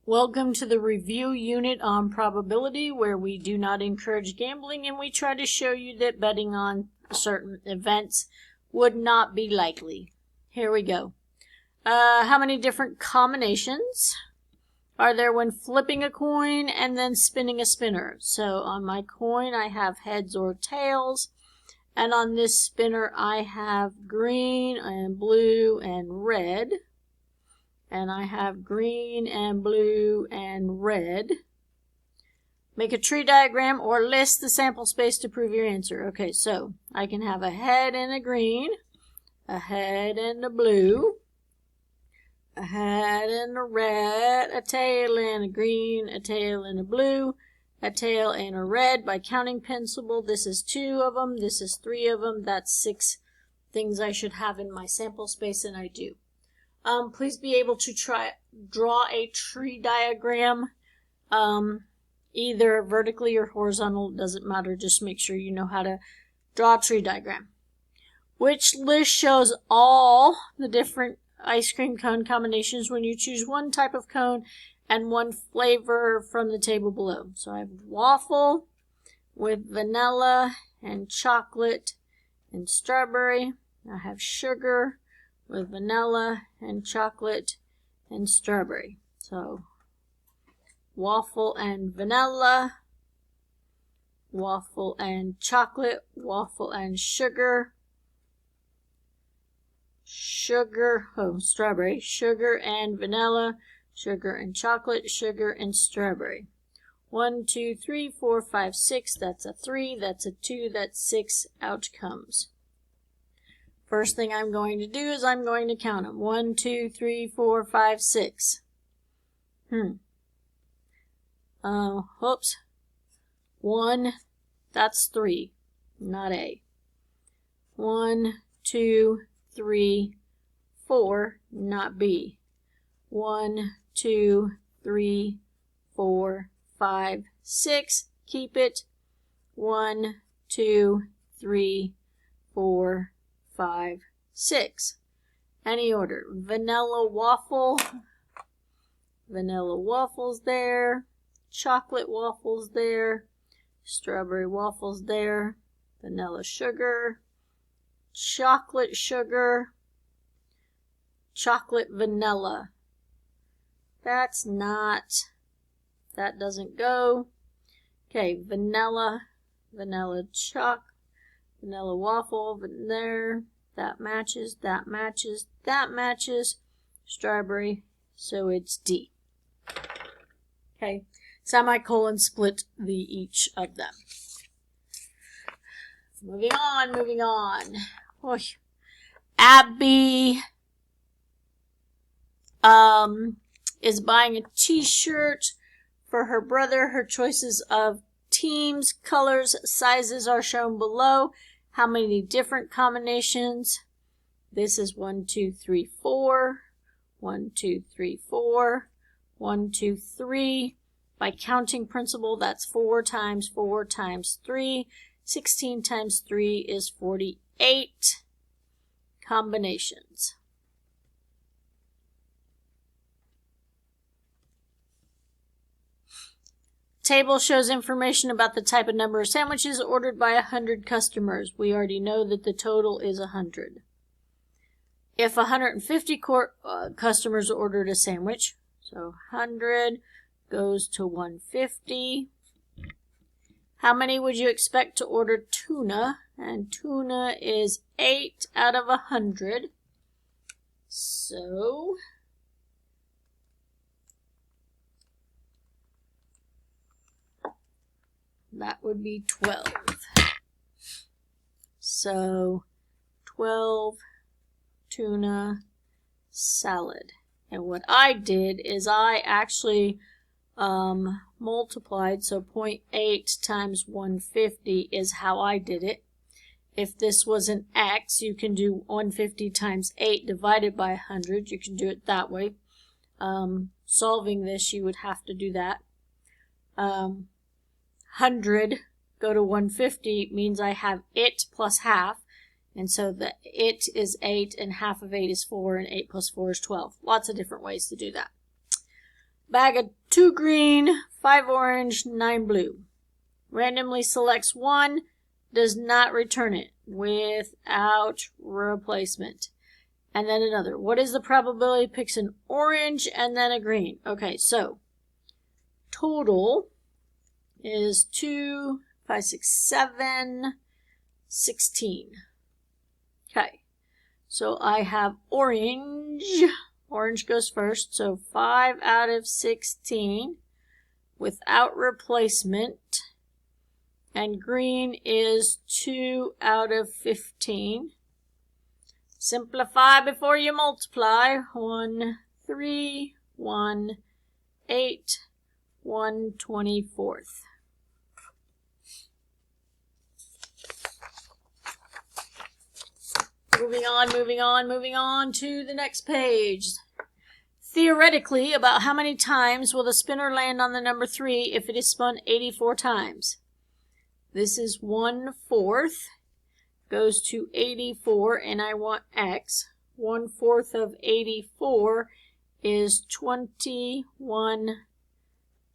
Welcome to the review unit on probability, where we do not encourage gambling and we try to show you that betting on certain events would not be likely. Here we go. How many different combinations are there when flipping a coin and then spinning a spinner? So on my coin I have heads or tails, and on this spinner I have green and blue and red. And I have green and blue and red. Make a tree diagram or list the sample space to prove your answer. Okay, so I can have a head and a green, a head and a blue, a head and a red, a tail and a green, a tail and a blue, a tail and a red. By counting principle, this is 2 of them, this is 3 of them. That's 6 things I should have in my sample space, and I do. Please be able to draw a tree diagram, either vertically or horizontal. It doesn't matter. Just make sure you know how to draw a tree diagram. Which list shows all the different ice cream cone combinations when you choose one type of cone and one flavor from the table below? So I have waffle with vanilla and chocolate and strawberry. I have sugar with vanilla and chocolate and strawberry. So waffle and vanilla, waffle and chocolate, waffle and sugar, strawberry, sugar and vanilla, sugar and chocolate, sugar and strawberry. 1, 2, 3, 4, 5, 6. That's a 3, that's a 2, that's 6 outcomes. First thing I'm going to do is I'm going to count them. 1, 2, 3, 4, 5, 6. Whoops. 1, that's 3, not A. 1, 2, 3, 4, not B. 1, 2, 3, 4, 5, 6. Keep it. 1, 2, 3, 4, 5, 6. Any order. Vanilla waffle's there. Chocolate waffle's there. Strawberry waffle's there. Vanilla sugar. Chocolate sugar. Chocolate vanilla. That doesn't go. Okay, vanilla waffle there. That matches, that matches, that matches. Strawberry, so it's D. Okay, semicolon split each of them. Moving on. Oy. Abby is buying a t-shirt for her brother. Her choices of teams, colors, sizes are shown below. How many different combinations? This is 1, 2, 3, 4. 1, 2, 3, 4. 1, 2, 3. By counting principle, that's 4 times 4 times 3. 16 times 3 is 48 combinations. Table shows information about the type and number of sandwiches ordered by 100 customers. We already know that the total is 100. If 150 customers ordered a sandwich, so 100 goes to 150. How many would you expect to order tuna? And tuna is 8 out of 100. So that would be 12. So 12 tuna salad. And what I did is I actually multiplied, so 0.8 times 150 is how I did it. If this was an X, you can do 150 times 8 divided by 100. You can do it that way. Solving this, you would have to do that. 100 go to 150 means I have it plus half. And so the it is 8 and half of 8 is 4 and 8 plus 4 is 12. Lots of different ways to do that. Bag of 2 green, 5 orange, 9 blue. Randomly selects 1, does not return it without replacement. And then another. What is the probability? Picks an orange and then a green. Okay, so total is 2, 5, 6, 7, 16. Okay, so I have orange. Orange goes first, so 5 out of 16 without replacement. And green is 2 out of 15. Simplify before you multiply. 1, 3, 1, 8, 1 24th. Moving on to the next page. Theoretically, about how many times will the spinner land on the number 3 if it is spun 84 times? This is 1/4. Goes to 84, and I want X. 1/4 of 84 is 21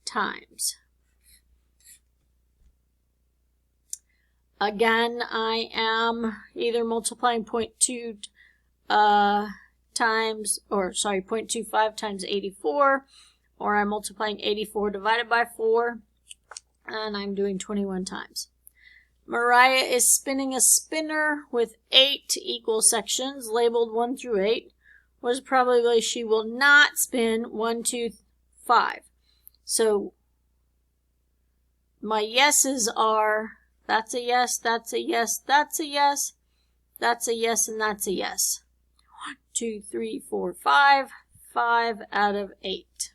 times. Again, I am either multiplying 0.25 times 84, or I'm multiplying 84 divided by 4, and I'm doing 21 times. Mariah is spinning a spinner with 8 equal sections labeled 1 through 8. What is the probability she will not spin 1, 2, 5? So my yeses are, that's a yes, that's a yes, that's a yes, that's a yes, and that's a yes. 1, 2, 3, 4, 5. 5 out of 8.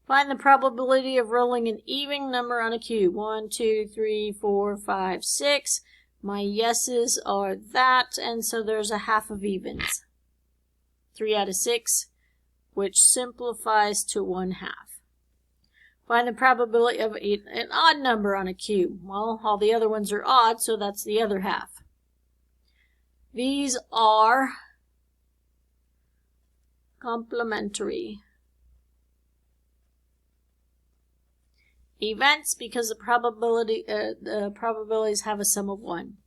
Find the probability of rolling an even number on a cube. 1, 2, 3, 4, 5, 6. My yeses are that, and so there's a half of evens. 3 out of 6, which simplifies to 1/2. Find the probability of an odd number on a cube. Well, all the other ones are odd, so that's the other half. These are complementary events because the probabilities have a sum of 1.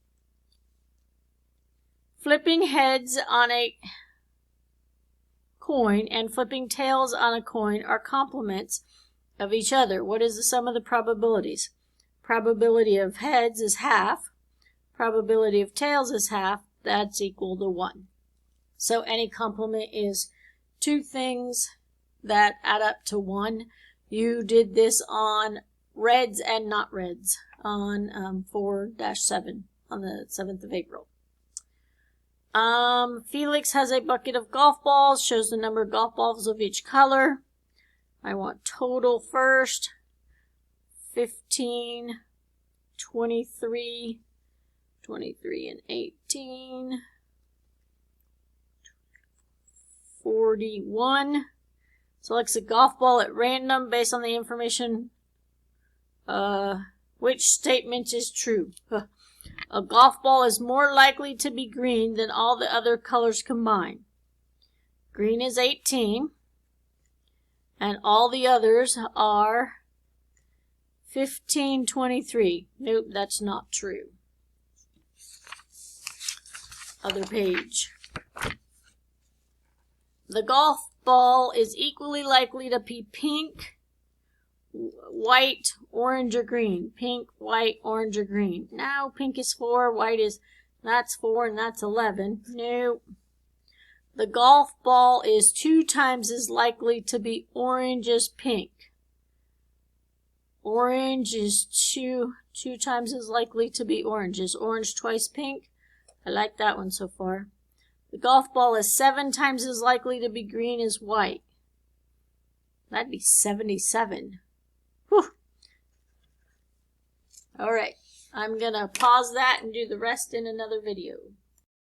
Flipping heads on a coin and flipping tails on a coin are complements of each other. What is the sum of the probabilities? Probability of heads is half. Probability of tails is half. That's equal to 1. So any complement is 2 things that add up to 1. You did this on reds and not reds on 4-7 on the 7th of April. Felix has a bucket of golf balls, shows the number of golf balls of each color. I want total first. 15, 23, 23 and 18, 41. Selects a golf ball at random based on the information. Which statement is true? A golf ball is more likely to be green than all the other colors combined. Green is 18, and all the others are 15, 23. Nope, that's not true. Other page. The golf ball is equally likely to be pink, white, orange, or green. Pink, white, orange, or green. Now pink is 4, white is, that's 4, and that's 11. No. The golf ball is 2 times as likely to be orange as pink. Orange is 2 times as likely to be orange. Is orange twice pink? I like that one so far. The golf ball is 7 times as likely to be green as white. That'd be 77. Whew. All right, I'm going to pause that and do the rest in another video.